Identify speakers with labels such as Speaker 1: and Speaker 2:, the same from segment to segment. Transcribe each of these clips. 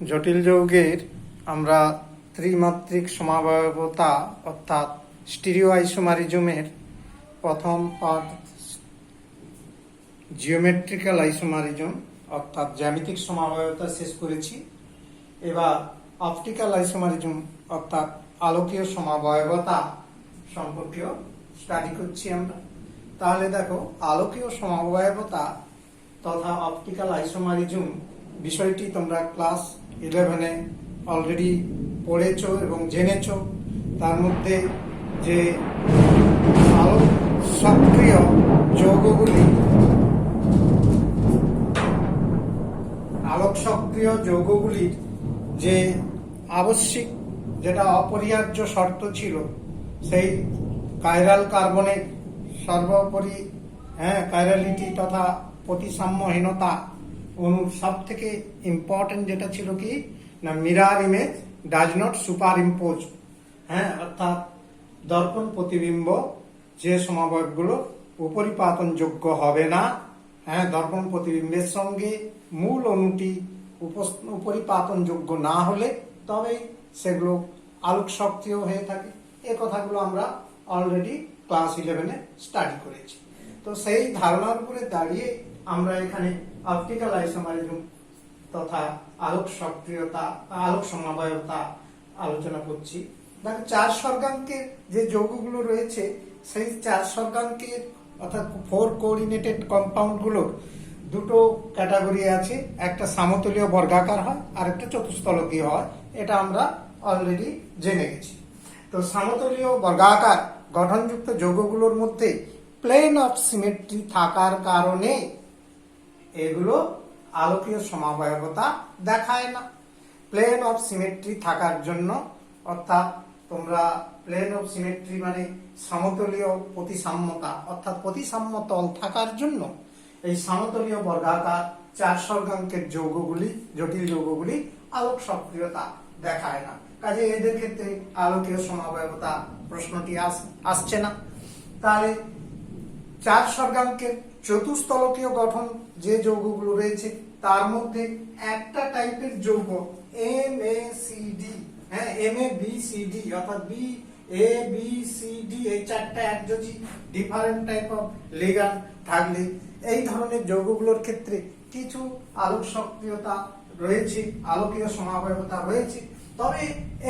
Speaker 1: জটিল যৌগের আমরা ত্রিমাত্রিক সমাবয়বতা অর্থাৎ স্টিরিও আইসোমারিজমের প্রথম পার্ট জিওমেট্রিক্যাল আইসোমারিজম অর্থাৎ জ্যামিতিক সমাবয়বতা শেষ করেছি। এবার অপটিক্যাল আইসোমারিজম অর্থাৎ আলোকীয় সমাবয়বতা সম্পর্কেও স্টাডি করছি আমরা। তাহলে দেখো, আলোকীয় সমাবয়বতা তথা অপটিক্যাল আইসোমারিজম বিষয়টি তোমরা ক্লাস 11-এ অলরেডি পড়েছো এবং জেনেছো। তার মধ্যে যে আলোক সক্রিয় যৌগগুলির যে আবশ্যিক যেটা অপরিহার্য শর্ত ছিল, সেই কাইরাল কার্বনের সর্বোপরি কাইরালিটি তথা প্রতিসাম্যহীনতা অনুর সব থেকে ইম্পর্টেন্ট যেটা ছিল কি না, mirror image does not super impose, অর্থাৎ দর্পণ প্রতিবিম্ব যে সমাবয়বগুলো উপরিপাতনযোগ্য হবে না, দর্পণ প্রতিবিম্বের সঙ্গে মূল অণুটি উপরিপাতনযোগ্য না হলে তবেই সেগুলো আলোক সক্রিয় হয়ে থাকে। এ কথাগুলো আমরা অলরেডি ক্লাস 11-এ স্টাডি করেছি। তো সেই ধারণার উপরে দাঁড়িয়ে আমরা এখানে অপটিক্যাল আইসোমারিজম তথা আলোক সক্রিয়তা আলোক সমাবয়বতা আলোচনা করছি। দেখো, 4 স্বর্গাঙ্কের যে যৌগগুলো রয়েছে, সেই 4 স্বর্গাঙ্কের অর্থাৎ 4 কোঅর্ডিনেটেড কম্পাউন্ডগুলোর দুটো ক্যাটাগরি আছে। একটা সমতলীয় বর্গাকার হয় আর একটা চতুস্তলকীয় হয়। এটা আমরা অলরেডি জেনে গেছি। তো সমতলীয় বর্গাকার গঠনযুক্ত যৌগগুলোর মধ্যে প্লেন অফ সিমেট্রি থাকার কারণে এগুলো আলোকীয় সমাবয়বতা দেখায় না। প্লেন অফ সিমেট্রি থাকার জন্য, অর্থাৎ তোমরা প্লেন অফ সিমেট্রি মানে সমতলীয় প্রতিসাম্যতা অর্থাৎ প্রতিসাম্য তল থাকার জন্য এই সমতলীয় বর্গাকার 4 স্বর্গাঙ্কের যৌগগুলি, জটিল যৌগগুলি আলোক সক্রিয়তা দেখায় না। কাজে এদের ক্ষেত্রে আলোকীয় সমাবয়বতা প্রশ্নটি আসছে না। তাহলে 4 স্বর্গাঙ্কের চতুস্তলকীয় গঠন যে যৌগগুলো রয়েছে, তার মধ্যে একটা টাইপের যৌগ MACD, MABCD অর্থাৎ BABCD, এই 4টা একযোজি ডিফারেন্ট টাইপ অফ লিগ্যান্ড থাকলে এই ধরনের যৌগগুলোর ক্ষেত্রে কিছু আলোক সক্রিয়তা রয়েছে, আলোকীয় সমাবয়বতা রয়েছে। তবে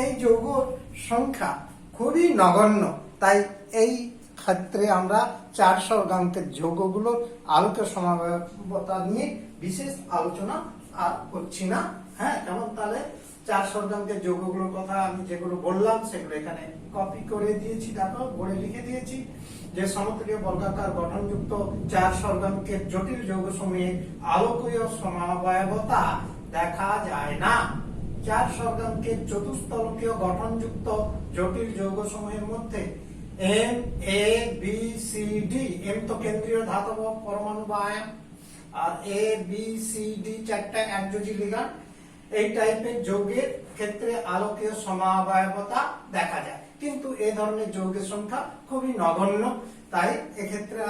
Speaker 1: এই যৌগর সংখ্যা খুবই নগণ্য। তাই এই ক্ষেত্রে আমরা 4 স্বর্গাঙ্কের যৌগগুলোর আলোকীয় সমাবয়বতা নিয়ে বিশেষ আলোচনা আর করছি না। যেমন তাহলে 4 স্বর্গাঙ্কের যৌগগুলোর কথা আমি যেগুলো বললাম সেগুলো এখানে কপি করে দিয়েছি। দেখো, বোর্ডে লিখে দিয়েছি যে সমতলীয় বর্গাকার গঠনযুক্ত 4 স্বর্গাঙ্কের জটিল যৌগসমূহে আলোকীয় সমাবয়বতা দেখা যায় না। 4 স্বর্গাঙ্কের চতুস্তলকীয় গঠনযুক্ত জটিল যৌগসমূহের মধ্যে MABCD, M তো কেন্দ্রীয় ধাতব পরমাণু বা আয়ন, আর ABCD 4টা একযোজি লিগ্যান্ড, এই টাইপের যৌগের ক্ষেত্রে আলোকীয় সমাবয়বতা দেখা যায়। কিন্তু এই ধরনের যৌগের সংখ্যা খুবই নগণ্য, তাই এক্ষেত্রে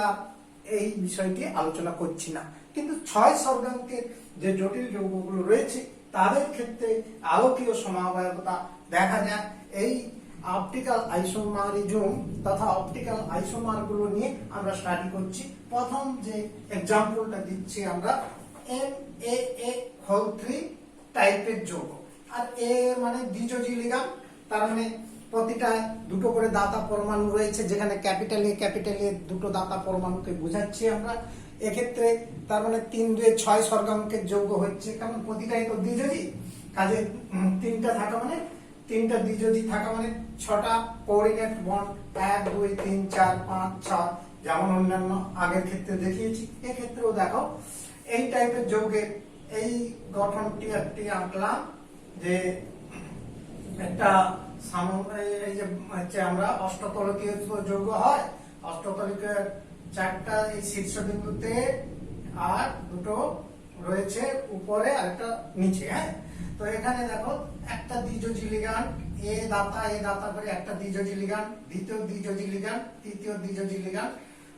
Speaker 1: এই বিষয়টি আলোচনা করছি না। কিন্তু 6 স্বর্গাঙ্কের যে জটিল যৌগগুলো রয়েছে তাদের ক্ষেত্রে আলোকীয় সমাবয়বতা দেখা যায়। এই অপটিক্যাল আইসোমারিজম তথা অপটিক্যাল আইসোমার গুলো নিয়ে আমরা স্টাডি করছি। প্রথম যে এক্সাম্পলটা দিচ্ছি আমরা MAA3 টাইপের যৌগ। আর এ মানে দ্বিযোজী লিগ্যান্ড, তার মানে প্রতিটায় দুটো করে দাতা পরমাণু রয়েছে, যেখানে ক্যাপিটাল এ দুটো দাতা পরমাণুকে বোঝাচ্ছি আমরা। এক্ষেত্রে তার মানে 3 2 6 স্বর্গাঙ্কের যৌগ হচ্ছে, কারণ প্রতিটাই তো দ্বিযোজী। কাজে 3টা থাকা মানে 3টা দ্বিযোজী থাকা মানে 6টা কোঅর্ডিনেট বন্ড 1 2 3 4 5 6, যেমন অন্যান্য আগের ক্ষেত্রে দেখিয়েছি। এক্ষেত্রেও দেখো এই টাইপের যৌগের এই গঠনটি একটি আঁকলাম যে একটা এই যে হচ্ছে আমরা অষ্টতলকীয় যৌগ হয়, অষ্টতলকীয় 4টা এই শীর্ষবিন্দুতে আর দুটো রয়েছে উপরে আর একটা নিচে। তো এখানে দেখো একটা দ্বিযোজী লিগ্যান্ড এ দাতা করে একটা দ্বিযোজী লিগ্যান্ড, দ্বিতীয় দ্বিযোজী লিগ্যান্ড, তৃতীয় দ্বিযোজী লিগ্যান্ড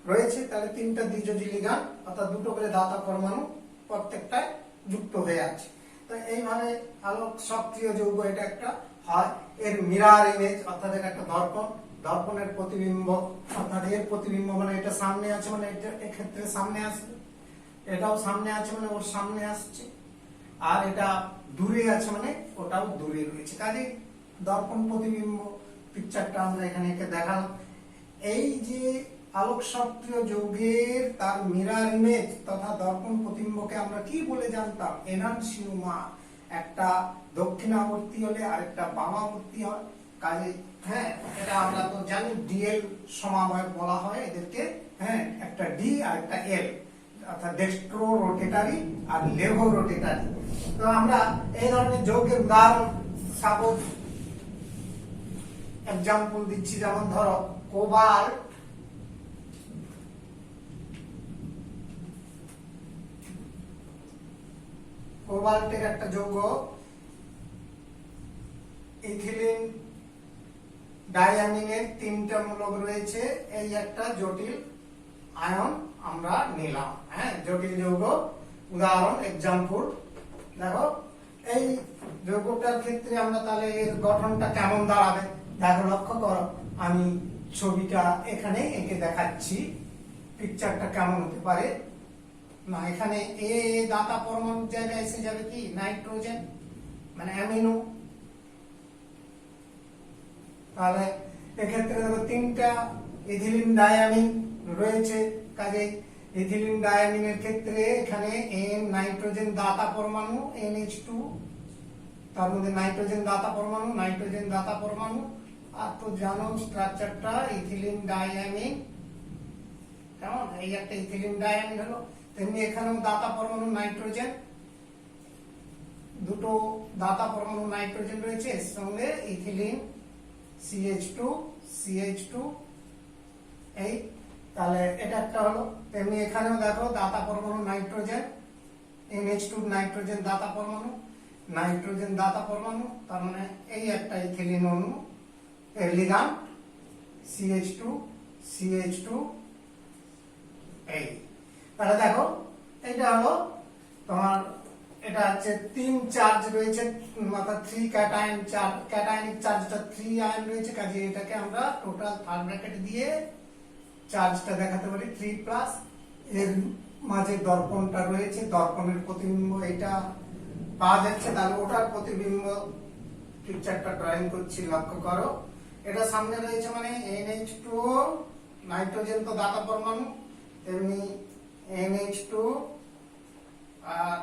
Speaker 1: রয়েছে। তাহলে 3টা দ্বিযোজী লিগ্যান্ড অর্থাৎ দুটো করে দাতা পরমাণু প্রত্যেকটায় যুক্ত হয়ে আছে। তো এইভাবে আলোক সক্রিয় যৌগ এটা একটা হয়। এর মিরার ইমেজ অর্থাৎ এটা একটা দর্পণ, দর্পণের প্রতিবিম্ব অর্থাৎ এর প্রতিবিম্ব মানে এটা সামনে আছে মানে এটা এক্ষেত্রে সামনে আসবে, এটাও সামনে আছে মানে ওর সামনে আসছে, আর এটা দূরে আছে মানে ওটাও দূরে রয়েছে। কাজে দর্পণ প্রতিবিম্ব পিকচারটা আমরা এখানে এঁকে দেখালাম। এই যে আলোক সক্রিয় যৌগের তার মিরার ইমেজ তথা দর্পণ প্রতিবিম্বকে আমরা কি বলে জানতাম? এনানসিওমা। একটা দক্ষিণাবর্তী হলে আরেকটা বামাবর্তী হয়। কাজে হ্যাঁ, এটা আমরা তো জানি ডিএল সমাবয় বলা হয় এদেরকে। হ্যাঁ, একটা ডি আর একটা এল অর্থাৎ ডেক্সট্রো রোটেটারি আর লেভো রোটেটারি। তো আমরা এই ধরনের যৌগের উদাহরণ সাপোজ এক্সাম্পল দিচ্ছি, যেমন ধরো কোবাল্ট, কোবাল্টের একটা যৌগ ইথিলিন ডাইয়ামিনের 3টা মূলক রয়েছে, এই একটা জটিল আয়ন আমরা নিলাম। হ্যাঁ, জটিল যৌগ উদাহরণ এক্সাম্পল। দেখো এই যৌগটার ক্ষেত্রে আমরা তাহলে এর গঠনটা কেমন দাঁড়াবে দেখো, লক্ষ্য করো। আমি ছবিটা এখানে এঁকে দেখাচ্ছি, পিকচারটা কেমন হতে পারে। না, এখানে এ দাতা পরমাণুর জায়গায় এসে যাবে কি নাইট্রোজেন মানে অ্যামিনো। তাহলে এক্ষেত্রে দেখো 3টা ইথিলিন ডায়ামিন রয়েছে। কাজে ইথিলিন ডায়ামিনের ক্ষেত্রে এখানে এন নাইট্রোজেন দাতা পরমাণু NH2, তার মধ্যে নাইট্রোজেন দাতা পরমাণু, নাইট্রোজেন দাতা পরমাণু। আর তো জানো স্ট্রাকচারটা ইথিলিন ডায়ামিন, কেমন? এই একটা ইথিলিন ডায়ামিন হলো। তেমনি এখানেও দাতা পরমাণু নাইট্রোজেন, দুটো দাতা পরমাণু নাইট্রোজেন রয়েছে, এর সঙ্গে ইথিলিন CH2 এই, তাহলে এটা একটা হলো। তেমনি এখানেও দেখো দাতা পরমাণু নাইট্রোজেন, NH2 নাইট্রোজেন দাতা পরমাণু, নাইট্রোজেন দাতা পরমাণু, তার মানে এই একটা ইথিলিন অণু, এর লিগ্যান্ড CH2 এই। তাহলে দেখো এটা হলো তোমার, এটা হচ্ছে 3 চার্জ রয়েছে, অর্থাৎ 3 ক্যাটায়ন চার্জ, ক্যাটায়নিক চার্জটা 3 আয়ন রয়েছে। কাজে এটাকে আমরা টোটাল থার্ড ব্র্যাকেট দিয়ে চার্জটা দেখাতে পারি 3+। এর মাঝে দর্পণটা রয়েছে, দর্পণের প্রতিবিম্ব এটা পাওয়া যাচ্ছে। তাহলে ওটার প্রতিবিম্ব পিকচারটা ড্রয়িং করছি, লক্ষ্য করো। এটা সামনে রয়েছে মানে NH2 নাইট্রোজেন তো দাতা পরমাণু, তেমনি NH2 আর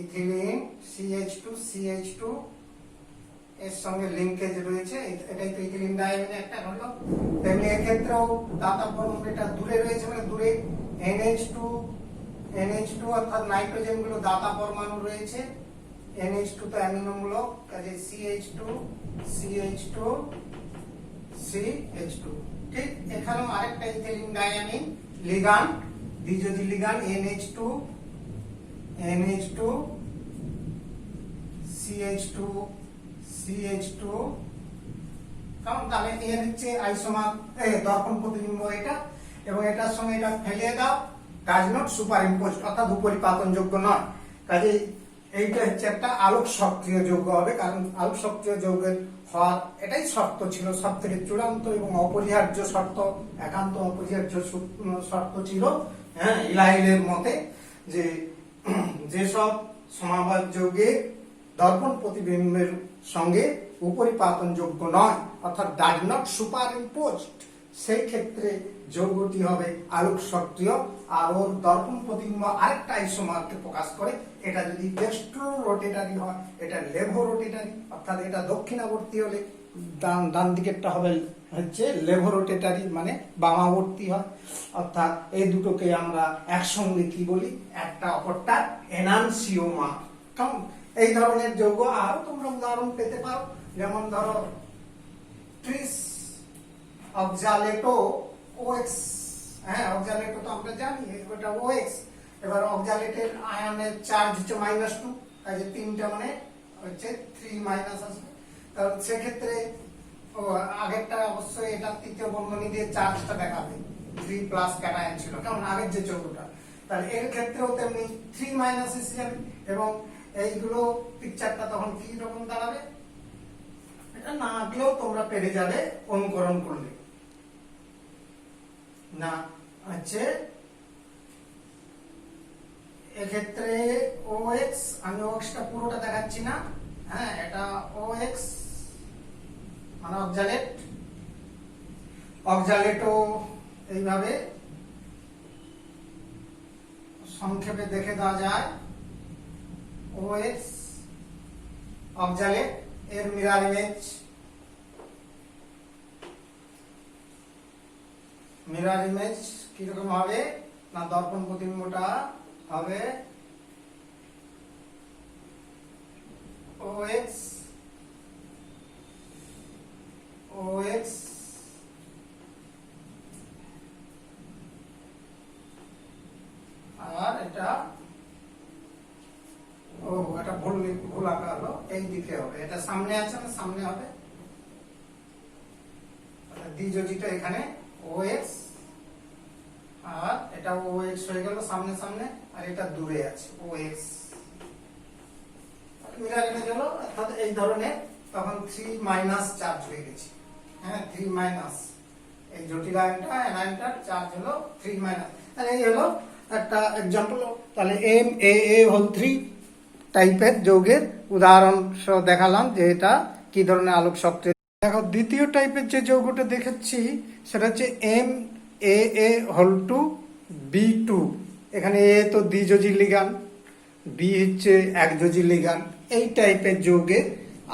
Speaker 1: ইথিলিন CH2 এর সঙ্গে লিংকেজ রয়েছে, এটাই তো ইথিলিন ডাইয়ামিন একটা হলো। তেমনি এক্ষেত্রেও দাতা পরমাণু এটা দূরে রয়েছে মানে দূরে NH2 অর্থাৎ নাইট্রোজেন গুলো দাতা পরমাণু রয়েছে, NH2 তো অ্যামিনো মূলক, কাজে CH2 ঠিক। এখানেও আরেকটা ইথিলিন ডাইয়ামিন লিগ্যান্ড, দ্বিযোজী লিগ্যান্ড NH2 CH2 কারণ তাহলে এর হচ্ছে আইসোমার দর্পণ প্রতিবিম্ব এটা, এবং এটার সঙ্গে এটা ফেলিয়ে দাও, ডাজ নট সুপার ইম্পোজ অর্থাৎ উপরিপাতনযোগ্য নয়। কাজে এইটা হচ্ছে একটা আলোক সক্রিয় যৌগ হবে, কারণ আলোক সক্রিয় যৌগের হওয়ার এটাই শর্ত ছিল, সব থেকে চূড়ান্ত এবং অপরিহার্য শর্ত, একান্ত অপরিহার্য শর্ত ছিল হ্যাঁ ইলাইলের মতে, যে যেসব সমবায় যৌগে দর্পণ প্রতিবিম্বের সঙ্গে উপরিপাতনযোগ্য নয় অর্থাৎ ডাজ নট সুপার ইম্পোজড, সেই ক্ষেত্রে যৌগটি হবে আলোক সক্রিয়। আর ওর দর্পণ প্রতিবিম্ব আরেকটা আইসোমারকে প্রকাশ করে। এটা যদি ডেক্সট্রো রোটেটারি হয়, এটা লেভো রোটেটারি, অর্থাৎ এটা দক্ষিণাবর্তী হলে ডান দিকেরটা হবে হচ্ছে লেভো রোটেটারি মানে বামাবর্তী হয়। অর্থাৎ এই দুটোকে আমরা একসঙ্গে কি বলি, একটা অপরটা এনানসিওমা। কারণ এই ধরনের যৌগ আরো তোমরা উদাহরণ পেতে পারো, যেমন ধরো ট্রিস অক্সালেটো OX, হ্যাঁ অক্সালেটো তো আমরা জানি এটা OX। এবার অক্সালেটের আয়নের চার্জ হচ্ছে -2, কাজে 3টা মানে হচ্ছে 3- আসবে। তাহলে সেক্ষেত্রে আগেরটা অবশ্যই এটা তৃতীয় বন্ধনী দিয়ে চার্জটা দেখাবে, 3+ ক্যাটায়ন ছিল কেমন আগের যে যৌগটা। তাহলে এর ক্ষেত্রেও তেমনি 3- এসে যাবে। এবং এইগুলো পিকচারটা তখন কি রকম দাঁড়াবে, এটা না আঁকলেও তোমরা পেরে যাবে অনুকরণ করলে। না হচ্ছে এক্ষেত্রে OX, আমি OX-টা পুরোটা দেখাচ্ছি না, হ্যাঁ এটা OX মানে অক্সালেট, অক্সালেটও এইভাবে সংক্ষেপে দেখে দেওয়া যায়। OX অক্সালেট এর মিরর ইমেজ, মিরর ইমেজ কিরকম হবে না, দর্পণ প্রতিবিম্বটা হবে OX OX আর এটা এটা ভুল আঁকা হলো, এই দিকে হবে, এটা সামনে আছে না সামনে হবে, দ্বিযোজিটা এখানে OX আর এটা OX হয়ে গেল সামনে সামনে, আর এটা দূরে আছে OX। মিরর ইমেজ হলো অর্থাৎ এই ধরনের, তখন 3 চার্জ হয়ে গেছে, হ্যাঁ 3 এই জটিল আয়নটা অ্যানায়নটার চার্জ হলো 3 তাহলে এই হলো একটা এক্সাম্পল। তাহলে MaA3 টাইপের যৌগের উদাহরণ সহ দেখালাম যে এটা কি ধরনের আলোক শক্তি। দেখো দ্বিতীয় টাইপের যে যৌগটা দেখাচ্ছি সেটা হচ্ছে MaA2B2। এখানে A তো দ্বিযোজী লিগান, B হচ্ছে একযোজী লিগান। এই টাইপের যৌগের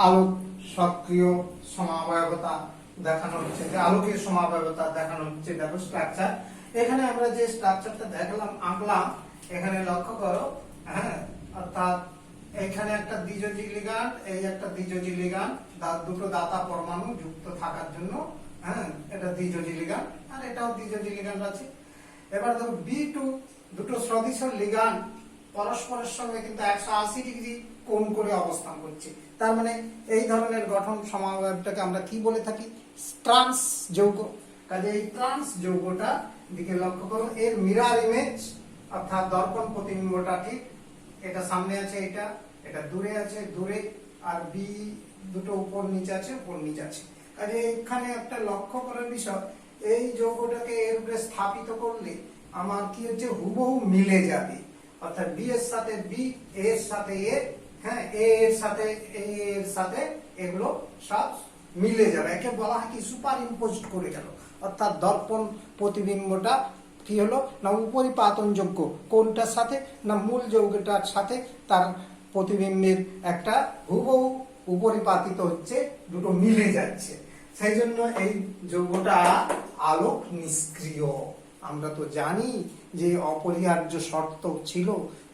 Speaker 1: আলোক সক্রিয় সমাবয়বতা দেখানো হচ্ছে, যে আলোকের সমাবয়বতা দেখানো হচ্ছে। দেখো স্ট্রাকচার, এখানে আমরা যে স্ট্রাকচারটা দেখালাম আঁকলাম, এখানে লক্ষ্য করো, হ্যাঁ অর্থাৎ এখানে একটা দ্বিযোজী লিগান্ড, এই একটা দ্বিযোজী লিগান্ড, দুটো দাতা পরমাণু যুক্ত থাকার জন্য, হ্যাঁ এটা দ্বিযোজী লিগান্ড, আর এটাও দ্বিযোজী লিগান্ড আছে। এবার দেখো B2, দুটো সদৃশ লিগান্ড পরস্পরের সঙ্গে কিন্তু 180 ডিগ্রি কোণ করে অবস্থান করছে। তার মানে এই ধরনের গঠন সমাবয়বটাকে আমরা কি বলে থাকি, ট্রান্স যৌগ। কাজে এই ট্রান্স যৌগটা দিকে লক্ষ্য করো, এর মিরর ইমেজ অর্থাৎ দর্পণ প্রতিবিম্বটা ঠিক এটা সামনে আছে, এটা দূরে আছে দূরে, আর B দুটো উপর নিচে আছে উপর নিচে আছে। কাজে এখানে একটা লক্ষ্য করার বিষয়, এই যৌগটাকে এর উপরে স্থাপিত করলে আমার কি হচ্ছে, হুবহু মিলে যাবে, অর্থাৎ B এর সাথে B, A এর সাথে A, হ্যাঁ A এর সাথে A এর সাথে এগুলো সব মিলে যাবে, একে বলা হয় কি সুপার ইম্পোজড করে গেল। অর্থাৎ দর্পণ প্রতিবিম্বটা কি হলো না উপরিপাতনযোগ্য, কোনটার সাথে না মূল যৌগটার সাথে তার প্রতিবিম্বের একটা হুবহু উপরিপাতিত হচ্ছে, দুটো মিলে যাচ্ছে। সেই জন্য এই যৌগটা আলোক নিষ্ক্রিয়। আমরা তো জানি যে অপরিহার্য শর্ত ছিল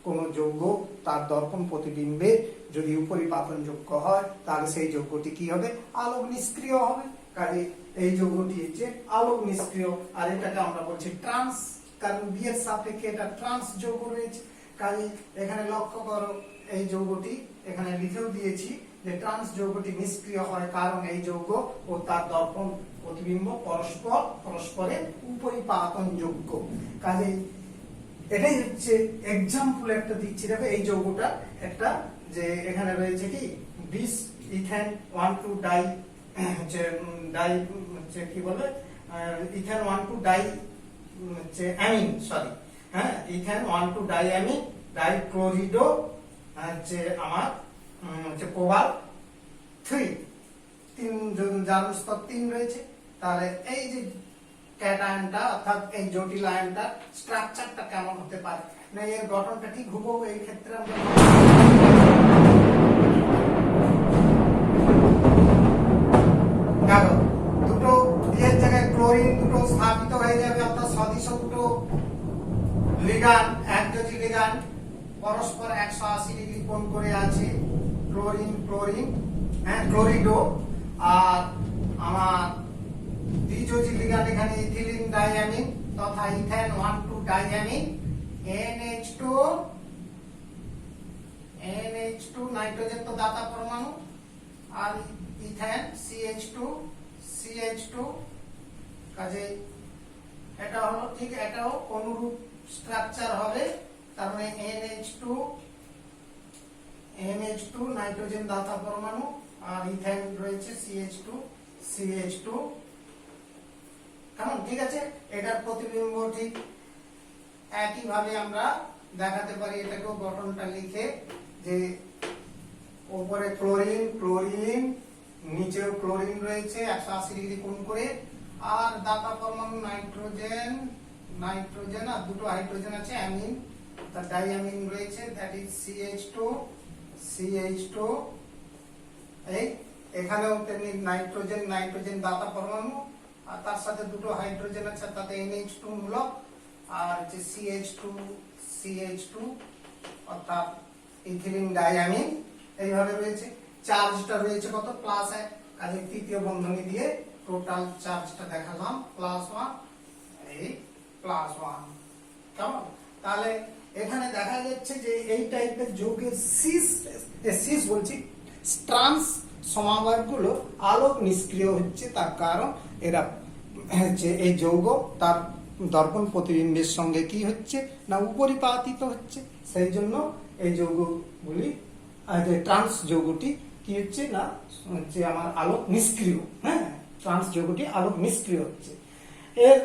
Speaker 1: কোন যৌগ তার দর্পণ প্রতিবিম্বে যদি উপরিপাতনযোগ্য হয় তাহলে সেই যৌগটি কি হবে, আলোক নিষ্ক্রিয় হবে। কাজে এই যৌগটি হচ্ছে আলোক নিষ্ক্রিয়, আর এটাকে আমরা বলছি ট্রান্স, কারণ বি এর সাপেক্ষে এটা ট্রান্স যৌগ রয়েছে। কাজে এখানে লক্ষ্য করো, এই যৌগটি এখানে লিখেও দিয়েছি যে ট্রান্স যৌগটি নিষ্ক্রিয় হয় কারণ এই যৌগ ও তার দর্পণ প্রতিবিম্ব পরস্পরের উপরিপাতনযোগ্য। কাজে এটাই হচ্ছে এক্সাম্পল একটা দিচ্ছি। দেখো এই যৌগটা একটা, যে এখানে রয়েছে কি 20 ইথেন 1,2 ডাই হচ্ছে কি বলে ইথেন 1,2 ডাই হচ্ছে অ্যামিন, সরি হ্যাঁ ইথেন 1,2 ডাই অ্যামিন ডাইক্লোরিডো হচ্ছে আমার হচ্ছে কোবাল্ট 3, জারণ স্তর 3 রয়েছে। তাহলে এই যে ক্যাটায়নটা অর্থাৎ এই জটিল আয়নটা স্ট্রাকচারটা কেমন হতে পারে, না এর গঠনটা ঠিক হুবহু এই ক্ষেত্রে আমরা দেখো দুটো এর জায়গায় ক্লোরিন দুটো স্থাপিত হয়ে যাবে, অর্থাৎ সদিশ দুটো লিগান্ড একযোজী লিগান্ড পরস্পর 180 ডিগ্রি কোণ করে আছে, ক্লোরিন ক্লোরিন হ্যাঁ ক্লোরিডো, আর আমার দ্বিযোজী লিগান্ড এখানে ইথিলিন ডাইঅ্যামিন তথা ইথেন 1,2 ডাইঅ্যামিন NH2 নাইট্রোজেন তো দাতা পরমাণু, আর ইথেন CH2 কাজে এটা হলো ঠিক, এটাও অনুরূপ স্ট্রাকচার হবে। তার মানে NH2 NH2 নাইট্রোজেন দাতা পরমাণু, আর ইথেন রয়েছে CH2 CH2। কেমন? ঠিক আছে, এটার প্রতিবিম্ব ঠিক একইভাবে আমরা দেখাতে পারি। এটাকেও গঠনটা লিখে যে উপরে ক্লোরিন ক্লোরিন, নিচেও ক্লোরিন রয়েছে 180 ডিগ্রি কোণ করে, আর দাতা পরমাণু নাইট্রোজেন নাইট্রোজেন আর দুটো হাইড্রোজেন আছে, অ্যামিন, তার ডাইঅ্যামিন রয়েছে, দ্যাট ইজ CH2 CH2। এই এখানেও তেমনি নাইট্রোজেন নাইট্রোজেন দাতা পরমাণু, আর তার সাথে দুটো হাইড্রোজেন আছে, তাতে NH2 মূলক, আর যে CH2 CH2 অর্থাৎ ইথিলিন ডাইঅ্যামিন এইভাবে রয়েছে। চার্জটা রয়েছে কত? +1, কাজে তৃতীয় বন্ধনী দিয়ে টোটাল চার্জটা দেখালাম +1, এই +1। কেমন? তাহলে এখানে দেখা যাচ্ছে যে এই টাইপের যৌগের সিস বলছি ট্রান্স সমাবয়বগুলো আলোক নিষ্ক্রিয় হচ্ছে। তার কারণ এরা হচ্ছে এই যৌগ তার দর্পণ প্রতিবিম্বের সঙ্গে কি হচ্ছে না উপরিপাতিত হচ্ছে, সেই জন্য এই যৌগগুলি ট্রান্স যৌগটি কি হচ্ছে না হচ্ছে আমার আলোক নিষ্ক্রিয়। হ্যাঁ, ট্রান্স যৌগটি আলোক নিষ্ক্রিয় হচ্ছে। এর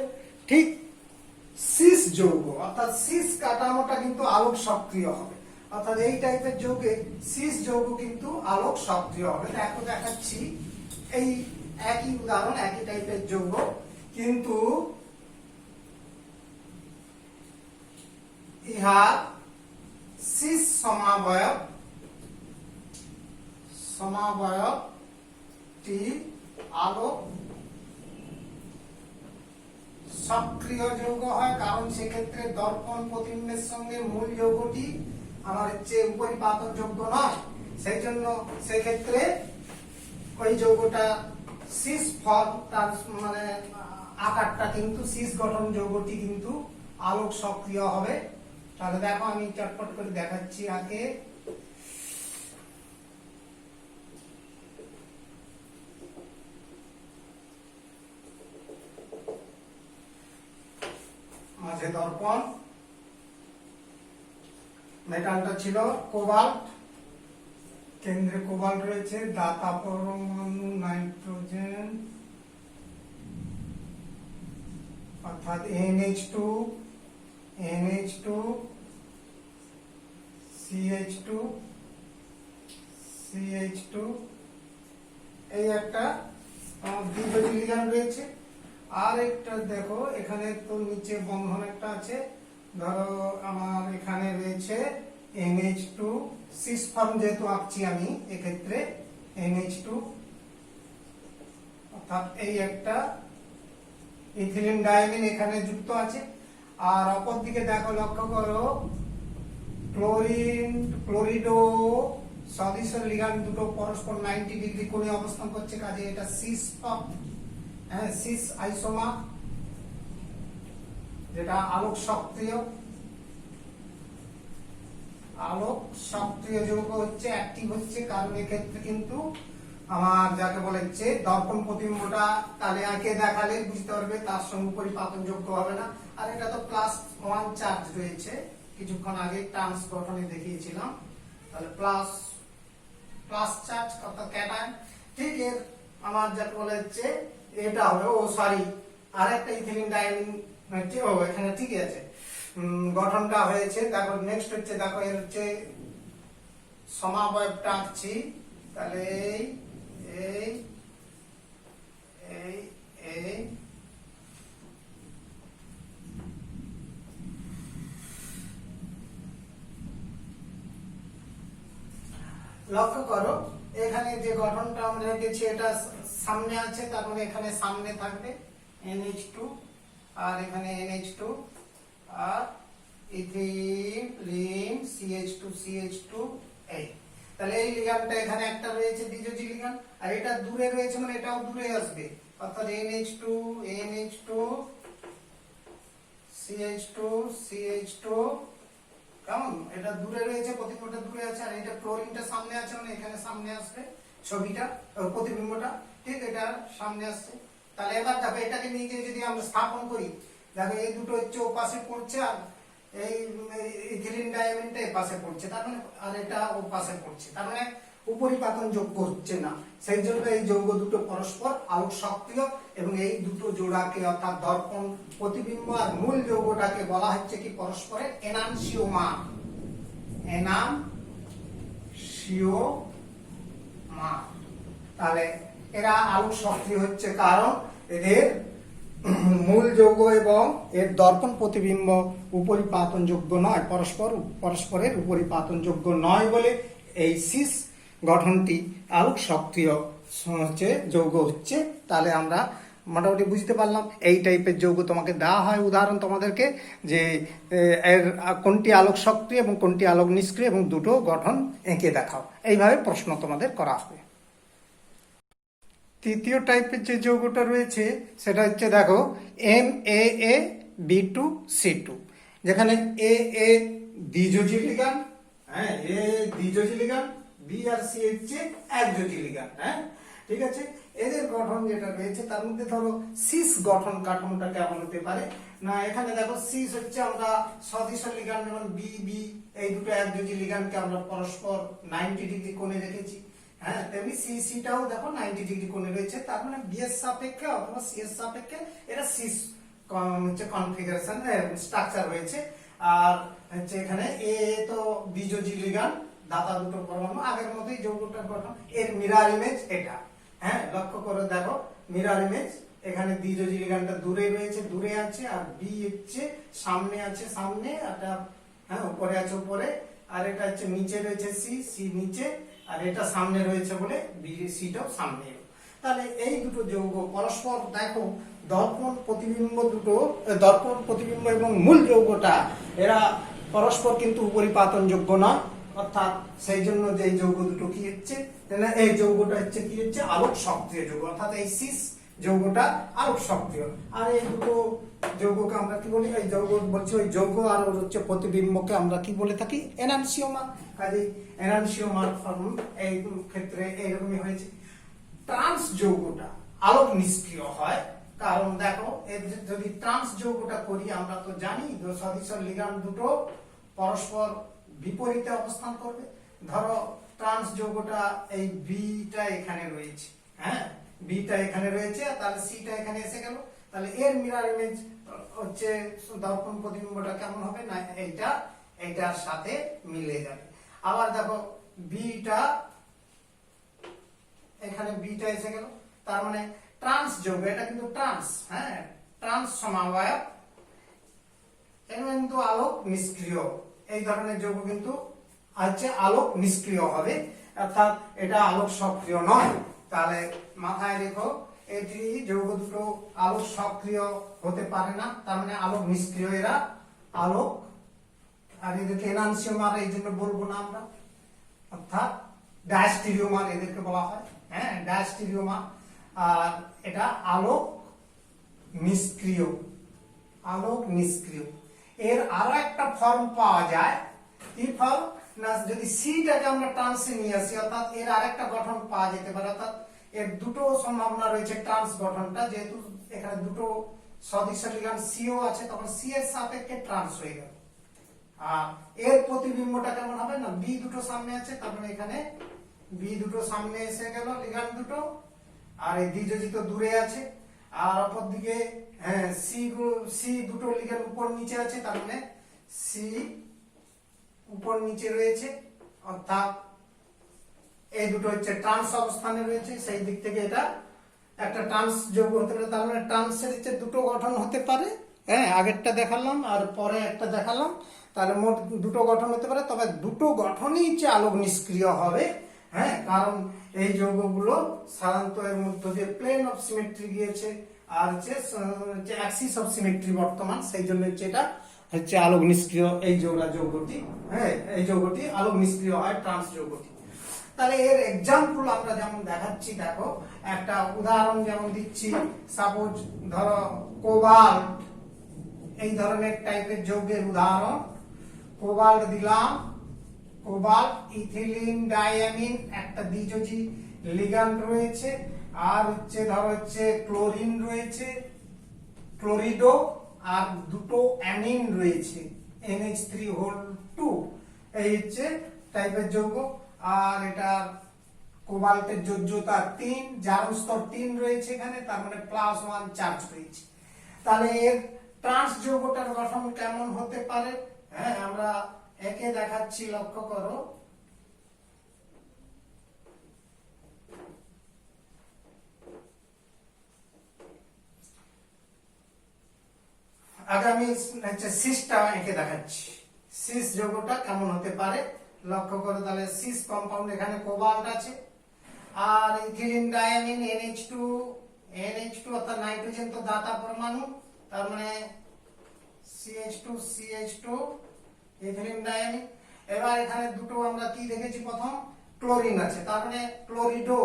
Speaker 1: ঠিক সিস যৌগ অর্থাৎ সিস কাঠামোটা কিন্তু আলোক সক্রিয় হবে, অর্থাৎ এই টাইপের যৌগে সিস যৌগ কিন্তু আলোক সক্রিয় হবে। দেখো দেখাচ্ছি, এই একই উদাহরণ একই টাইপের যৌগ, কিন্তু ইহার সিস সমাবয়বটি আলোক সক্রিয় যৌগ হয়, কারণ সেক্ষেত্রে দর্পণ প্রতিবিম্বের সঙ্গে মূল যৌগটি আমার হচ্ছে উপরিপাতন যোগ্য নয়, সেই জন্য সেক্ষেত্রে ওই যৌগটা সিস ফর্ম তার মানে আকারটা কিন্তু সিস গঠন যৌগটি কিন্তু আলোক সক্রিয় হবে। তাহলে দেখো আমি চটপট করে দেখাচ্ছি আগে। মাঝে দর্পণ, মেটালটা ছিল কোবাল্ট, কেন্দ্রে কোবাল্ট রয়েছে, দাতা পরমাণু নাইট্রোজেন অর্থাৎ NH2 CH2 এই একটা দ্বিতীয় লিগ্যান্ড রয়েছে। আর একটা দেখো এখানে তো নিচে বন্ধন একটা আছে, ধরো আমার এখানে রয়েছে NH2 সিস ফর্ম যেহেতু আঁকছি আমি এক্ষেত্রে NH2 অর্থাৎ এই একটা ইথিলিন ডাইঅ্যামিন এখানে যুক্ত আছে। আর অপর দিকে দেখো লক্ষ্য করো ক্লোরিন ক্লোরিডো সদৃশ লিগ্যান্ড দুটো পরস্পর 90 ডিগ্রি কোণে অবস্থান করছে, কাজে এটা সিস ফর্ম, সিস আইসোমার, যেটা আলোক সক্রিয় যৌগ হচ্ছে, অ্যাক্টিভ হচ্ছে, কারণ এক্ষেত্রে কিন্তু আমার যাকে বলে হচ্ছে দর্পণ প্রতিবিম্বটা তাহলে আঁকে দেখালে বুঝতে পারবে তার সঙ্গে পরিপাতন যোগ্য হবে না। আর এটা তো +1 চার্জ রয়েছে, কিছুক্ষণ আগে ট্রান্স গঠনে দেখিয়েছিলাম, তাহলে প্লাস চার্জ অর্থাৎ ক্যাটায়ন। ঠিক এর আমার যাকে বলে হচ্ছে এটা হবে, ও সরি আরেকটা ইথিলিন ডাইঅ্যামিন হচ্ছে, ও এখানে ঠিক আছে গঠনটা হয়েছে। দেখো নেক্সট হচ্ছে, দেখো এর হচ্ছে সমাবয়বটা আঁকছি, তাহলে এই লক্ষ্য করো এখানে যে গঠনটা আমরা রেখেছি এটা সামনে আছে, তার মানে এখানে সামনে থাকবে NH2 আর এখানে NH2 আর ইথিলিন CH2 এই, তাহলে এই লিগ্যান্ডটা এখানে একটা রয়েছে দ্বিযোজী লিগ্যান্ড, আর এটা দূরে রয়েছে মানে এটাও দূরে আসবে, অর্থাৎ NH2 CH2 কেমন এটা দূরে রয়েছে, প্রতিবিম্বটা দূরে আছে, আর এটা ক্লোরিনটা সামনে আছে মানে এখানে সামনে আসবে ছবিটা প্রতিবিম্বটা, ঠিক এটা সামনে আসছে। তাহলে এবার দেখো এটাকে নিয়ে যদি আমরা স্থাপন করি, দেখো এই দুটো হচ্ছে ওপাশে পড়ছে আর এই ইথিলিন ডাইঅ্যামিনটা এই পাশে পড়ছে, তার মানে আর এটা ও পাশে পড়ছে, তার মানে উপরিপাতন যোগ্য হচ্ছে না। সেই জন্য এই যৌগ দুটো পরস্পর আলোক সক্রিয়, এবং এই দুটো জোড়াকে অর্থাৎ দর্পণ, প্রতিবিম্ব আর মূল যৌগটাকে বলা হচ্ছে কি পরস্পরের এনানসিওমার। এনানসিওমার। তাহলে এরা আলোক সক্রিয় হচ্ছে কারণ এদের মূল যৌগ এবং এর দর্পণ প্রতিবিম্ব উপরিপাতন যোগ্য নয়, পরস্পরের উপরিপাতন যোগ্য নয় বলে এই সিস গঠনটি আলোক সক্রিয় হচ্ছে যৌগ হচ্ছে। তাহলে আমরা মোটামুটি বুঝতে পারলাম এই টাইপের যৌগ তোমাকে দেওয়া হয় উদাহরণ তোমাদেরকে, যে এর কোনটি আলোক সক্রিয় এবং কোনটি আলোক নিষ্ক্রিয়, এবং দুটো গঠন এঁকে দেখাও। এইভাবে প্রশ্ন তোমাদের করা হবে। তৃতীয় টাইপের যে যৌগটা রয়েছে সেটা হচ্ছে দেখো MAA-B2C2, যেখানে A দ্বিযোজী লিগান্ড, হ্যাঁ A দ্বিযোজী লিগান্ড, B আর C হচ্ছে একযোজী লিগান্ড। হ্যাঁ ঠিক আছে, এদের গঠন যেটা রয়েছে তার মধ্যে ধরো সিস গঠন কাঠামোটা কেমন হতে পারে না, এখানে দেখো সিস হচ্ছে আমরা সদৃশ লিগান্ড যেমন বি বি, এই দুটো একযোজী লিগান্ডকে আমরা পরস্পর 90 ডিগ্রি কোণে রেখেছি। হ্যাঁ তেমনি সিটাও দেখো 90 ডিগ্রি কোণে রয়েছে, তার মানে বি এর সাপেক্ষে অথবা সি এর সাপেক্ষে এটা সিস হচ্ছে কনফিগারেশন স্ট্রাকচার রয়েছে। আর হচ্ছে এখানে এ তো দ্বিযোজী লিগান্ড, দাতা দুটো পরমাণু, আগের মতোই যৌগটার গঠন। এর মিরর ইমেজ এটা, হ্যাঁ লক্ষ্য করে দেখো মিরর ইমেজ, এখানে দ্বিযোজী লিগান্ডটা দূরে রয়েছে, দূরে আছে, আর বি হচ্ছে সামনে আছে, সামনে, এটা হ্যাঁ উপরে আছে উপরে, আর এটা হচ্ছে নিচে রয়েছে সি নিচে, আর এটা সামনে রয়েছে বলে বি সিটাও সামনে। তাহলে এই দুটো যৌগ পরস্পর দেখো দর্পণ প্রতিবিম্ব এবং মূল যৌগটা এরা পরস্পর কিন্তু উপরিপাতন যোগ্য নয়, অর্থাৎ সেই জন্য যে এই যৌগ দুটো কি হচ্ছে, এই যৌগটা হচ্ছে কি হচ্ছে আলোক সক্রিয় যৌগ, অর্থাৎ এই সিস যৌগটা আলোক সক্রিয়। আর এই দুটো যৌগকে আমরা কি বলি, এই যৌগ বলছি ওই যৌগ আর হচ্ছে প্রতিবিম্বকে আমরা কি বলে থাকি, এনানসিওমার। কাজে এনানসিওমার ফর্ম এই ক্ষেত্রে এইরকমই হয়েছে। ট্রান্স যৌগটা আলোক নিষ্ক্রিয় হয়, কারণ দেখো যদি ট্রান্স যৌগটা করি আমরা তো জানি সদৃশ লিগান্ড দুটো পরস্পর বিপরীতে অবস্থান করবে। ধরো ট্রান্স যৌগটা এই বিটা এখানে রয়েছে, হ্যাঁ বিটা এখানে রয়েছে, তাহলে সিটা এখানে এসে গেল, তাহলে এর মিরর ইমেজ হচ্ছে দর্পণ প্রতিবিম্বটা কেমন হবে না, এইটার সাথে মিলে যাবে। আবার দেখো বিটা এখানে বিটা এসে গেল, তার মানে ট্রান্স যৌগ, এটা কিন্তু ট্রান্স, হ্যাঁ ট্রান্স সমাবয়ব, কিন্তু আলোক নিষ্ক্রিয়। এই ধরনের যৌগ কিন্তু আছে আলোক নিষ্ক্রিয় হবে, অর্থাৎ এটা আলোক সক্রিয় নয়। তাহলে মাথায় রেখো এটি যৌগ দুটো আলোক সক্রিয় হতে পারে না, তার মানে আলোক নিষ্ক্রিয়, এরা আলোক, আর এদেরকে এনানসিওমার এই জন্য বলবো না আমরা, অর্থাৎ ডায়াস্টেরিওমার এদেরকে বলা হয়, হ্যাঁ ডায়াস্টেরিওমার। আর এটা আলোক নিষ্ক্রিয়, এর আরো একটা ফর্ম পাওয়া যায়, কি ফর্ম না, যদি সিটাকে আমরা ট্রান্সে নিয়ে আসি, অর্থাৎ এর আরেকটা গঠন পাওয়া যেতে পারে, অর্থাৎ এর দুটো সম্ভাবনা রয়েছে ট্রান্স গঠনটা, যেহেতু এখানে দুটো সদৃশ লিগান্ড সিও আছে, তখন সি এর সাপেক্ষে ট্রান্স হয়ে গেল। আর এর প্রতিবিম্বটা কেমন হবে না, বি দুটো সামনে আছে, তার মানে এখানে বি দুটো সামনে এসে গেল লিগান্ড দুটো, আর এই দ্বিযোজী তো দূরে আছে, আর অপর দিকে হ্যাঁ সি দুটো লিগান্ড উপর নিচে আছে, তার মানে সি উপর নিচে রয়েছে, অর্থাৎ এই দুটো হচ্ছে ট্রান্স অবস্থানে রয়েছে, সেই দিক থেকে এটা একটা ট্রান্স যৌগ হতে পারে। তার মানে ট্রান্সের হচ্ছে দুটো গঠন হতে পারে, হ্যাঁ আগেরটা দেখালাম আর পরে একটা দেখালাম, তাহলে মোট দুটো গঠন হতে পারে, তবে দুটো গঠনই হচ্ছে আলোক নিষ্ক্রিয় হবে। হ্যাঁ কারণ এই যৌগগুলো সাধারণত এর মধ্যে দিয়ে প্লেন অফ সিমেট্রি গিয়েছে, আর হচ্ছে অ্যাক্সিস অফ সিমেট্রি বর্তমান, সেই জন্য হচ্ছে এটা হচ্ছে আলোক নিষ্ক্রিয়। এই যৌগটি, হ্যাঁ এই যৌগটি আলোক নিষ্ক্রিয় হয়, ট্রান্স যৌগটি। তাহলে এর এক্সাম্পল আমরা যেমন দেখাচ্ছি, দেখো একটা উদাহরণ যেমন দিচ্ছি, সাপোজ ধরো কোবাল্ট, এই ধরনের টাইপের যৌগের উদাহরণ, কোবাল্ট দিলাম, কোবাল্ট ইথিলিন ডাইঅ্যামিন একটা দ্বিযোজী লিগান্ড রয়েছে, আর হচ্ছে ধরো হচ্ছে ক্লোরিন রয়েছে, ক্লোরিডো, আর দুটো অ্যামিন রয়েছে, NH3 এই হচ্ছে টাইপের যৌগ। আর এটা কোবাল্টের যোজ্যতা 3, জারণ স্তর 3 রয়েছে এখানে, তার মানে +1 চার্জ রয়েছে। তাহলে এর ট্রান্স যৌগটার গঠন কেমন হতে পারে? হ্যাঁ, আমরা একে দেখাচ্ছি, লক্ষ্য করো। আগে আমি সিসটা এঁকে দেখাচ্ছি, সিস যৌগটা কেমন হতে পারে লক্ষ্য করো। তাহলে সিস কম্পাউন্ড, এখানে কোবাল্ট আছে, আর ইথিলিন ডায়ামিন NH2 অর্থাৎ নাইট্রোজেন তো দাতা পরমাণু, তার মানে CH2 ইথিলিন ডায়ামিন। এবার এখানে দুটো আমরা কি দেখেছি, প্রথম ক্লোরিন আছে, তার মানে ক্লোরিডো,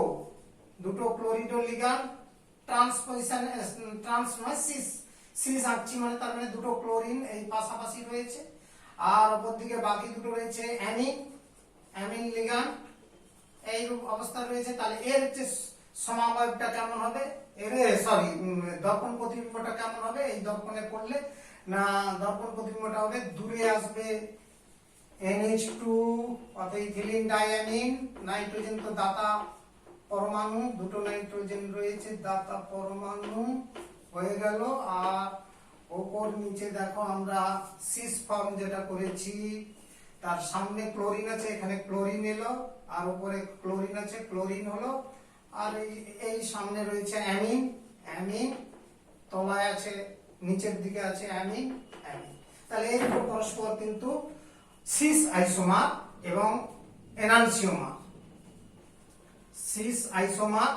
Speaker 1: দুটো ক্লোরিডো লিগান্ড, ট্রান্সপোজিশন ট্রান্স নয় সিস আঁকছি, মানে তার মানে দুটো ক্লোরিন এই পাশাপাশি রয়েছে। আর অপর দিকে বাকি দুটো রয়েছে অ্যামিন লিগান্ড এই রূপ অবস্থা রয়েছে। তাহলে এর হচ্ছে সমাবয়বটা কেমন হবে, এর সরি দর্পণ প্রতিবিম্বটা কেমন হবে? এই দর্পণে পড়লে না, দর্পণ প্রতিবিম্বটা হবে দূরে আসবে NH2 অর্থাৎ ইথিলিন ডায়ামিন, নাইট্রোজেন তো দাতা পরমাণু, দুটো নাইট্রোজেন রয়েছে দাতা পরমাণু হয়ে গেল। আর ওপর নিচে দেখো আমরা সিস ফর্ম যেটা করেছি, তার সামনে ক্লোরিন আছে, এখানে ক্লোরিন এলো, আর উপরে ক্লোরিন আছে, ক্লোরিন হলো। আর এই সামনে রয়েছে অ্যামিন, তলায় আছে, নিচের দিকে আছে অ্যামিন। তাহলে এই দুটো পরস্পর কিন্তু সিস আইসোমার এবং এনানসিওমার। সিস আইসোমার,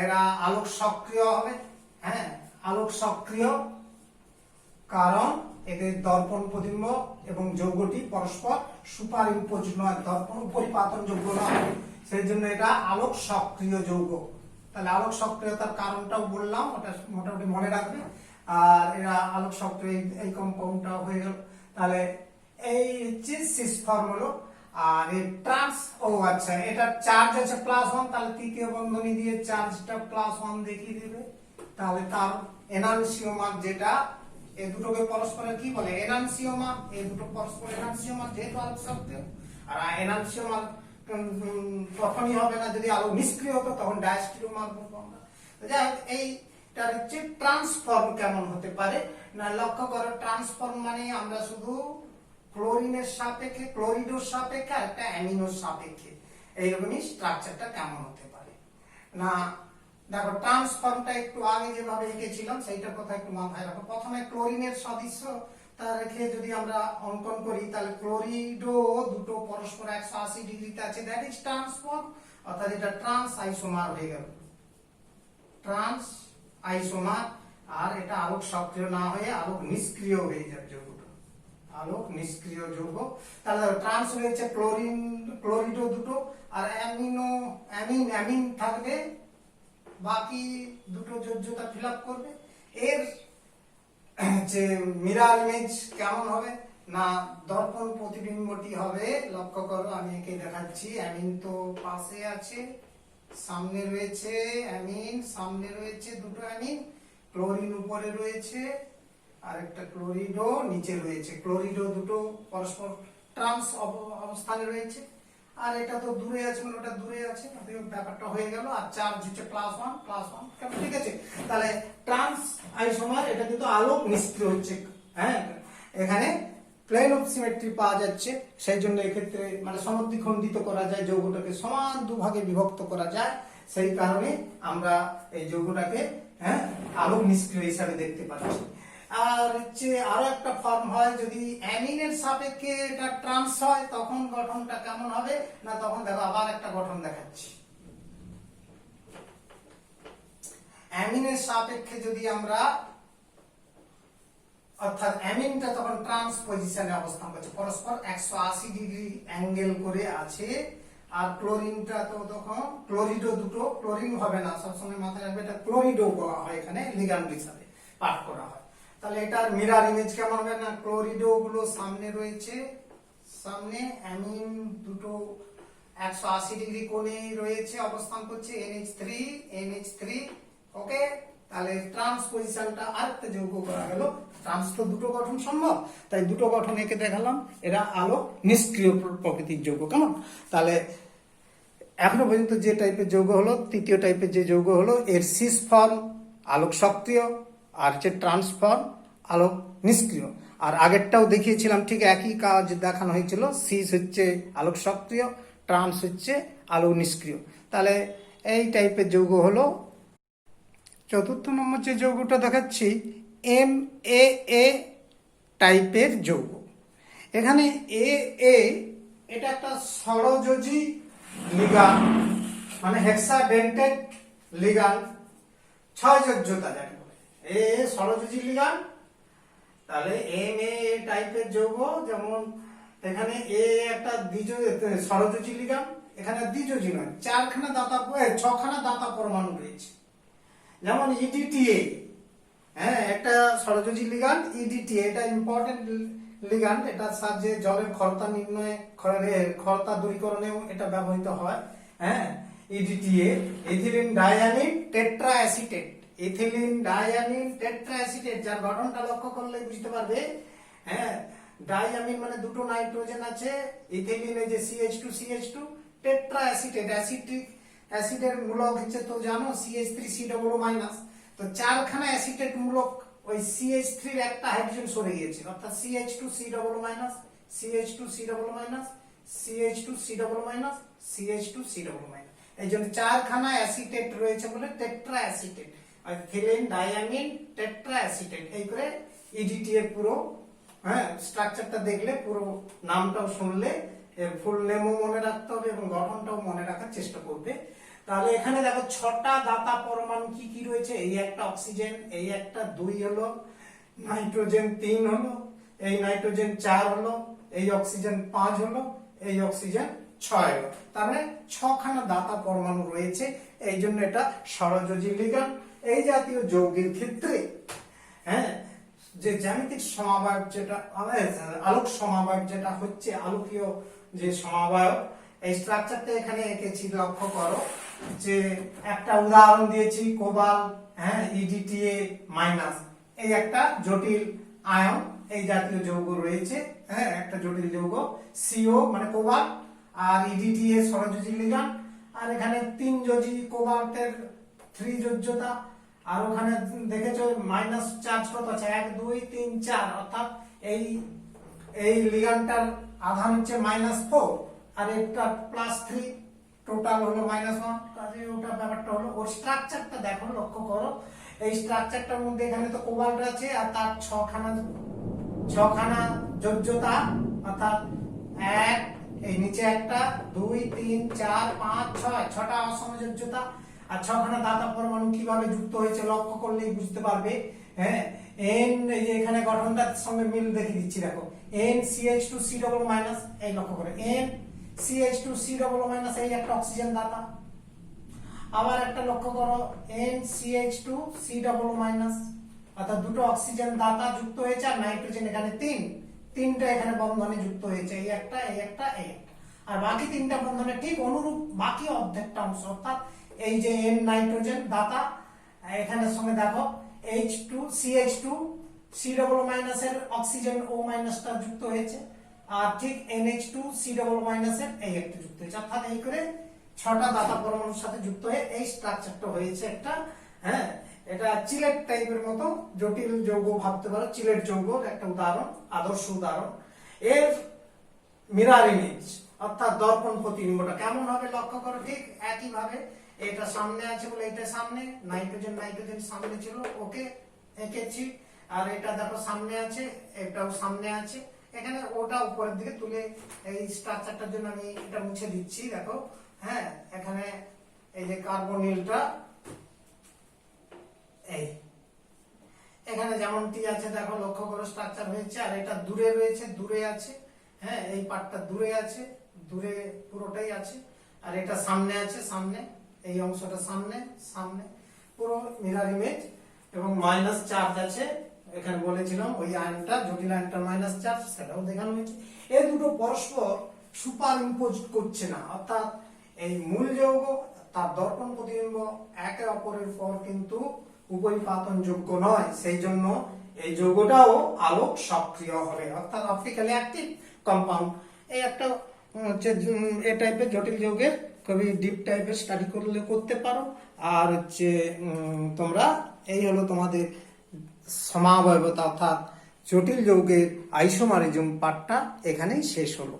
Speaker 1: এরা আলোক সক্রিয় হবে। হ্যাঁ, আলোক সক্রিয়, কারণ এদের দর্পণ প্রতিবিম্ব এবং যৌগটি পরস্পর সুপার ইম্পোজ নয়, দর্পণ উপরিপাতন যোগ্য নয়, সেই জন্য এটা আলোক সক্রিয় যৌগ। তাহলে আলোক সক্রিয়তার কারণটাও বললাম, ওটা মোটামুটি মনে রাখবে। আর এরা আলোক সক্রিয়, এই কম্পাউন্ডটা হয়ে গেল। তাহলে এই হচ্ছে সিস ফর্ম হলো। আর এই ট্রান্স, আচ্ছা, এটা চার্জ আছে +1, তাহলে তৃতীয় বন্ধনী দিয়ে চার্জটা +1 দেখিয়ে দেবে। তাহলে তার এনানসিওমার, যেটা এই দুটোকে পরস্পরের কি বলে, এনানসিওমার, এই দুটো পরস্পর এনানসিওমার, যেহেতু আলোক সক্রিয়। আর এনানসিওমার তখনই হবে না যদি আলো নিষ্ক্রিয় হতো, তখন ডায়াস্টিরিওমার বলবো আমরা। যাই হোক, এইটার হচ্ছে ট্রান্সফর্ম কেমন হতে পারে না, লক্ষ্য করো, ট্রান্সফর্ম মানে আমরা শুধু ক্লোরিনের সাপেক্ষে, ক্লোরিডোর সাপেক্ষে, আর একটা অ্যামিনোর সাপেক্ষে, এইরকমই স্ট্রাকচারটা কেমন হতে পারে না। দেখো, ট্রান্সফর্মটা একটু আগে যেভাবে এঁকেছিলাম সেইটার কথা একটু মাথায় রাখো। প্রথমে ক্লোরিনের সদৃশ্য তা রেখে যদি আমরা অঙ্কন করি, তাহলে ক্লোরিডো দুটো পরস্পর 180 ডিগ্রিতে আছে, দ্যাট ইজ ট্রান্সফর্ম, অর্থাৎ এটা ট্রান্স আইসোমার হয়ে গেল, ট্রান্স আইসোমার। আর এটা আলোক সক্রিয় না হয়ে আলোক নিষ্ক্রিয় হয়ে যাবে যৌগটা, আলোক নিষ্ক্রিয় যৌগ। তাহলে ট্রান্স রয়েছে ক্লোরিডো দুটো, আর অ্যামিন থাকবে, বাকি দুটো যোজ্যতা ফিল আপ করবে। এর যে মিরর ইমেজ কেমন হবে না, দর্পণ প্রতিবিম্বটি হবে, লক্ষ্য করো আমি একে দেখাচ্ছি। অ্যামিন তো পাশে আছে, সামনে রয়েছে অ্যামিন, সামনে রয়েছে দুটো অ্যামিন, ক্লোরিন উপরে রয়েছে, আর একটা ক্লোরিডো নিচে রয়েছে। ক্লোরিডো দুটো পরস্পর ট্রান্স অবস্থানে রয়েছে, আর এটা তো দূরে আছে, মানে ওটা দূরে আছে, ব্যাপারটা হয়ে গেল। আর চার্জ হচ্ছে +1, ঠিক আছে। তাহলে ট্রান্স আইসোমার, এটা কিন্তু আলোক নিষ্ক্রিয় হচ্ছে। হ্যাঁ, এখানে প্লেন অফ সিমেট্রি পাওয়া যাচ্ছে, সেই জন্য এক্ষেত্রে মানে সমদ্বিখণ্ডিত করা যায়, যৌগটাকে সমান দুভাগে বিভক্ত করা যায়, সেই কারণে আমরা এই যৌগটাকে আলোক নিষ্ক্রিয় হিসাবে দেখতে পাচ্ছি। আর হচ্ছে আরো একটা ফর্ম হয়, যদি অ্যামিনের সাপেক্ষে এটা ট্রান্স হয়, তখন গঠনটা কেমন হবে না, তখন দেখো আবার একটা গঠন দেখাচ্ছি। অ্যামিনের সাপেক্ষে যদি আমরা, অর্থাৎ অ্যামিনটা তখন ট্রান্স পজিশনে অবস্থান করছে, পরস্পর 180 ডিগ্রি অ্যাঙ্গেল করে আছে। আর ক্লোরিনটা তো তখন, ক্লোরিডো দুটো, ক্লোরিন হবে না, সবসময় মাথায় রাখবে এটা ক্লোরিডো বলা হয়, এখানে লিগ্যান্ড হিসাবে পাঠ করা হয়। তাহলে এটার মিরর ইমেজ কেমন হবে না, ক্লোরিডো গুলো সামনে রয়েছে, সামনে অ্যামিন দুটো 180 ডিগ্রি কোণে রয়েছে, অবস্থান করছে NH3, ওকে। তাহলে ট্রান্স পজিশনটা আরেকটা যৌগ করা গেল। ট্রান্স তো দুটো গঠন সম্ভব, তাই দুটো গঠন এঁকে দেখালাম। এরা আলো নিষ্ক্রিয় প্রকৃতির যৌগ। কেমন? তাহলে এখনো পর্যন্ত যে টাইপের যৌগ হলো, তৃতীয় টাইপের যে যৌগ হলো, এর সিস ফর্ম আলোক সক্রিয়, আর হচ্ছে ট্রান্স ফর্ম আলোক নিষ্ক্রিয়। আর আগেরটাও দেখিয়েছিলাম, ঠিক একই কাজ দেখানো হয়েছিল। সিস হচ্ছে আলোক সক্রিয়, ট্রান্স হচ্ছে আলোক নিষ্ক্রিয়। তাহলে এই টাইপের যৌগ হলো। চতুর্থ নম্বর যে যৌগটা দেখাচ্ছি, MAA টাইপের যৌগ। এখানে AA এটা একটা ষড়যোজী লিগান্ড, মানে হেক্সাডেন্টেড লিগান্ড, 6 যোজ্যতা যাকে বলে। এ ষড়যোজী লিগান্ড। তাহলে MAA টাইপের যৌগ, যেমন এখানে এ একটা ষড়যোজী লিগান্ড, এখানে দ্বিযোজী নয়, 4খানা দাতা 6খানা দাতা পরমাণু রয়েছে। যেমন EDTA, হ্যাঁ, একটা ষড়যোজী লিগান্ড EDTA, এটা ইম্পর্টেন্ট লিগান্ড। এটার সাহায্যে জলের ক্ষরতা নির্ণয়ে, ক্ষরতা দূরীকরণেও এটা ব্যবহৃত হয়। হ্যাঁ, EDTA, ethylene diamine tetraacetate, ethylene diamine tetraacetate, যার গঠনটা লক্ষ্য করলে বুঝতে পারবে। হ্যাঁ, ডাইয়ামিন মানে দুটো নাইট্রোজেন আছে, ইথিলিন এই যে CH2 টেট্রাঅ্যাসিটেট, অ্যাসিডের মূলক হচ্ছে তো জানো CH3C+। তো 4খানা অ্যাসিটেট মূলক, ওই CH3 এর একটা হাইড্রোজেন সরে গিয়েছে, অর্থাৎ CH2C+, CH2C+, এই জন্য 4খানা অ্যাসিটেট রয়েছে বলে টেট্রাঅ্যাসিটেট, আর ইথিলিন ডাইয়ামিন টেট্রাঅ্যাসিটেট। এই করে EDTA এর পুরো, হ্যাঁ, স্ট্রাকচারটা দেখলে, পুরো নামটাও শুনলে এর ফুল নেমও মনে রাখতে হবে এবং গঠনটাও মনে রাখার চেষ্টা করবে। তাহলে এখানে দেখো 6টা দাতা পরমাণু কি কি রয়েছে। এই একটা অক্সিজেন, এই একটা 2 হলো, নাইট্রোজেন 3 হলো, এই নাইট্রোজেন 4 হলো, এই অক্সিজেন 5 হলো, এই অক্সিজেন 6 হলো। তার মানে 6খানা দাতা পরমাণু রয়েছে। এই জন্য এটা ষড়যোজী লিগান্ড। এই জাতীয় যৌগের ক্ষেত্রে, হ্যাঁ, যে জ্যামিতিক সমাবয়ব যেটা, আলোক সমাবয়ব যেটা হচ্ছে, আলোকীয় যে সমাবয়ব, এই স্ট্রাকচারটা এখানে এঁকেছি, লক্ষ্য করো। যে একটা উদাহরণ দিয়েছি, কোবাল, হ্যাঁ, EDTA-, এই একটা জটিল আয়ন, এই জাতীয় যৌগ রয়েছে। হ্যাঁ, একটা জটিল যৌগ CO মানে কোবাল্ট, আর EDTA ষড়যোজী লিগান্ড। আর এখানে 3 যোজী কোবাল্টের 3 যোজ্যতা, আর ওখানে দেখেছো মাইনাস চার্জ কত আছে, 1 2 3 4, অর্থাৎ এই লিগান্ডটার আধান হচ্ছে -4, আর এটা +3, টোটাল হলো -1। কাজে ওটা ব্যাপারটা হলো। ওর স্ট্রাকচারটা দেখো, লক্ষ্য করো। এই স্ট্রাকচারটার মধ্যে এখানে তো কোবাল্ট আছে, আর তার 6খানা যোজ্যতা, অর্থাৎ 1, এই নিচে একটা, 2 3 4 5 6, 6টা অসমযোজ্যতা। আর 6খানা দাতা পরমাণু কিভাবে যুক্ত হয়েছে লক্ষ্য করলেই বুঝতে পারবে। হ্যাঁ, N, এই যে এখানে গঠনটার সঙ্গে মিল দেখে দিচ্ছি, দেখো NCH2C+, এই লক্ষ্য করে NCH2C+, এই একটা অক্সিজেন দাতা। আবার একটা লক্ষ্য করো, NCH2C+, অর্থাৎ দুটো অক্সিজেন দাতা যুক্ত হয়েছে, আর নাইট্রোজেন এখানে 3টা এখানে বন্ধনে যুক্ত হয়েছে, এই একটা, এই একটা, এই একটা। আর বাকি 3টা বন্ধনে ঠিক অনুরূপ বাকি অর্ধেকটা অংশ, অর্থাৎ এই যে N নাইট্রোজেন দাতা, এখানের সঙ্গে দেখো CH2C+, এর অক্সিজেন O- টা যুক্ত হয়েছে, আর ঠিক NH2C+, এর এই একটা যুক্ত হয়েছে, অর্থাৎ এই করে 6টা দাতা পরমাণুর সাথে যুক্ত হয়ে এই স্ট্রাকচারটা হয়েছে একটা। হ্যাঁ, এটা চিলেট টাইপের মতো জটিল যৌগ ভাবতে পারো, চিলেট যৌগের একটা উদাহরণ, আদর্শ উদাহরণ। এর মিরর ইমেজ, অর্থাৎ দর্পণ প্রতিবিম্বটা কেমন হবে লক্ষ্য করো। ঠিক একই ভাবে, এটা সামনে আছে বলে এটা সামনে, নাইট্রোজেন সামনে ছিল, ওকে এঁকেছি। আর এটা দেখো সামনে আছে, এটাও সামনে আছে, এখানে ওটা উপরের দিকে তুলে, এই স্ট্রাকচারটার জন্য আমি এটা মুছে দিচ্ছি, দেখো। হ্যাঁ, এখানে এই যে কার্বনিলটা, এই এখানে যেমনটি আছে দেখো, লক্ষ্য করো স্ট্রাকচার হয়েছে। আর এটা দূরে রয়েছে, দূরে আছে। হ্যাঁ, এই পার্টটা দূরে আছে, দূরে পুরোটাই আছে। আর এটা সামনে আছে, সামনে, এই অংশটা সামনে, পুরো মিরর ইমেজ। এবং মাইনাস চার্জ আছে, এখানে বলেছিলাম ওই আয়নটা, জটিল আয়নটা মাইনাস চার্জ, সেটাও দেখানো হয়েছে। এই দুটো পরস্পর সুপার ইম্পোজ করছে না, অর্থাৎ এই মূল যৌগ তার দর্পণ প্রতিবিম্ব একে অপরের পর কিন্তু উপরিপাতন যোগ্য নয়, সেই জন্য এই যৌগটাও আলোক সক্রিয় হবে, অর্থাৎ অপটিক্যালি অ্যাক্টিভ কম্পাউন্ড। এই একটা হচ্ছে এ টাইপের জটিল যৌগের খুবই ডিপ টাইপের স্টাডি করলে করতে পারো। আর হচ্ছে তোমরা এই হলো তোমাদের সমাবয়বতা অর্থাৎ জটিল যৌগের আইসোমারিজম পার্টটা এখানেই শেষ হলো।